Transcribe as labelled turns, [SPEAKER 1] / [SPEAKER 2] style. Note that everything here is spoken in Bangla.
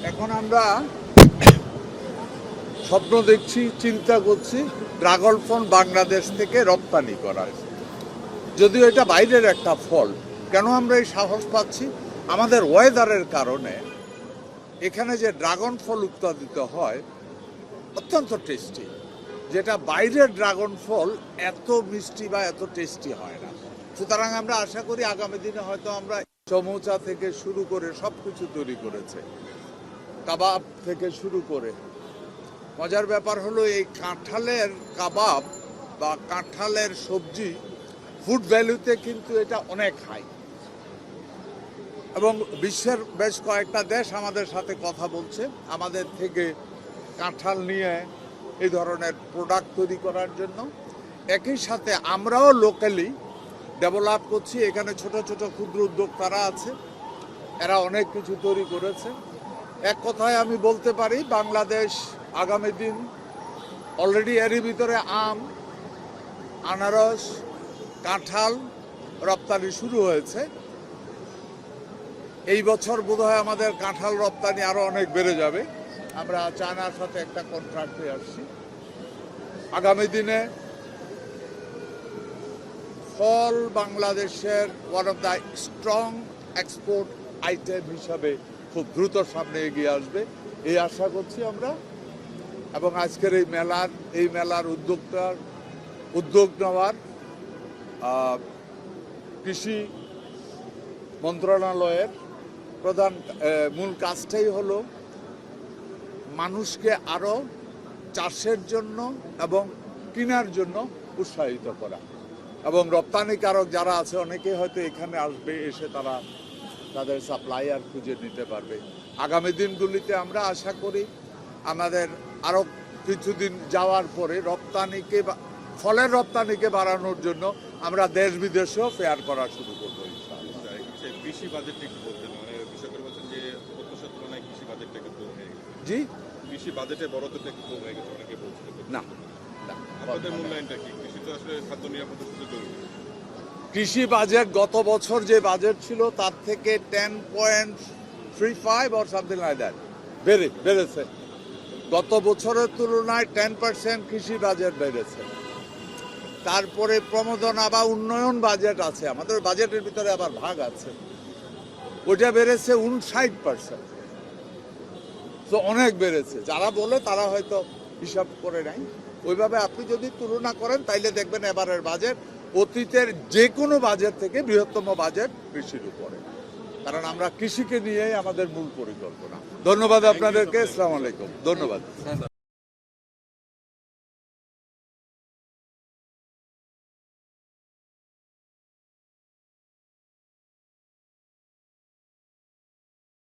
[SPEAKER 1] এখন আমরা স্বপ্ন দেখছি, চিন্তা করছি ড্রাগন ফল বাংলাদেশ থেকে রপ্তানি করার। যদিও এটা বাইরের একটা ফল, কেন আমরা এই সাহস পাচ্ছি? আমাদের ওয়েদারের কারণে এখানে যে ড্রাগন ফল উৎপাদিত হয় অত্যন্ত টেস্টি, যেটা বাইরের ড্রাগন ফল এত মিষ্টি বা এত টেস্টি হয় না। সুতরাং আমরা আশা করি আগামী দিনে হয়তো আমরা সমুচা থেকে শুরু করে সব কিছু তৈরি করেছে, কাবাব থেকে শুরু করে। মজার ব্যাপার হলো এই কাঁঠালের কাবাব বা কাঁঠালের সবজি ফুড ভ্যালুতে কিন্তু এটা অনেক হাই, এবং বিশ্বের বেশ কয়েকটা দেশ আমাদের সাথে কথা বলছে আমাদের থেকে কাঁঠাল নিয়ে এই ধরনের প্রোডাক্ট তৈরি করার জন্য। একই সাথে আমরাও লোকালি ডেভেলপ করছি। এখানে ছোট ছোট ক্ষুদ্র উদ্যোক্তারা আছে, এরা অনেক কিছু তৈরি করেছে। এক কথায় আমি বলতে পারি বাংলাদেশ আগামী দিন অলরেডি এরই ভিতরে আম, আনারস, কাঁঠাল রপ্তানি শুরু হয়েছে। এই বছর বোধহয় আমাদের কাঁঠাল রপ্তানি আরো অনেক বেড়ে যাবে। আমরা চায়নার সাথে একটা কন্ট্রাক্টে আসছি। আগামী দিনে ফল বাংলাদেশের one of the strong export item হিসাবে খুব দ্রুত সামনে এগিয়ে আসবে, এই আশা করছি আমরা। এবং আজকের এই মেলার উদ্যোগ নেওয়ার কৃষি মন্ত্রণালয়ের প্রধান মূল কাজটাই হলো মানুষকে আরো চাষের জন্য এবং কেনার জন্য উৎসাহিত করা। এবং রপ্তানিকারক যারা আছে অনেকে হয়তো এখানে আসবে, এসে তারা তাদের সাপ্লায়ার খুঁজে নিতে পারবে। আগামী দিনগুলিতে আমরা আশা করি আমাদের আরো কিছুদিন যাওয়ার পরে ফলের রপ্তানিকে বাড়ানোর জন্য আমরা দেশ বিদেশেও ফেয়ার করা শুরু করবো।
[SPEAKER 2] কৃষি বাজেট একটু বলতেন, মানে কৃষকের বলছেন যে প্রত্যাশার তুলনায় কৃষি বাজেটটা একটু কম হয়ে গেছে।
[SPEAKER 1] জি,
[SPEAKER 2] কৃষি বাজেটে বরাদ্দটা একটু কম হয়ে গেছে, অনেকে বলছিল।
[SPEAKER 1] না,
[SPEAKER 2] আপনাদের মূল্যায়নটা কি? কৃষি তো আসলে খাদ্য নিরাপত্তা সূচক জরুরি।
[SPEAKER 1] কৃষি বাজেট গত বছর যে বাজেট ছিল তার থেকে 10.35 or something like that বেড়েছে। গত বছরের তুলনায় 10% কৃষি বাজেট বেড়েছে। তারপরে প্রমোদনা বা উন্নয়ন বাজেট আছে, আমাদের বাজেটের ভিতরে আবার ভাগ আছে, ওটা বেড়েছে 59%। তো অনেক বেড়েছে। যারা বলে তারা হয়তো হিসাব করে নাই ওইভাবে। আপনি যদি তুলনা করেন তাইলে দেখবেন এবারের বাজেট অতীতের যে কোনো বাজেট থেকে বৃহত্তম বাজেট কৃষির উপরে, কারণ আমরা কৃষিকে নিয়েই আমাদের মূল পরিকল্পনা। ধন্যবাদ আপনাদেরকে। আসসালামু আলাইকুম। ধন্যবাদ।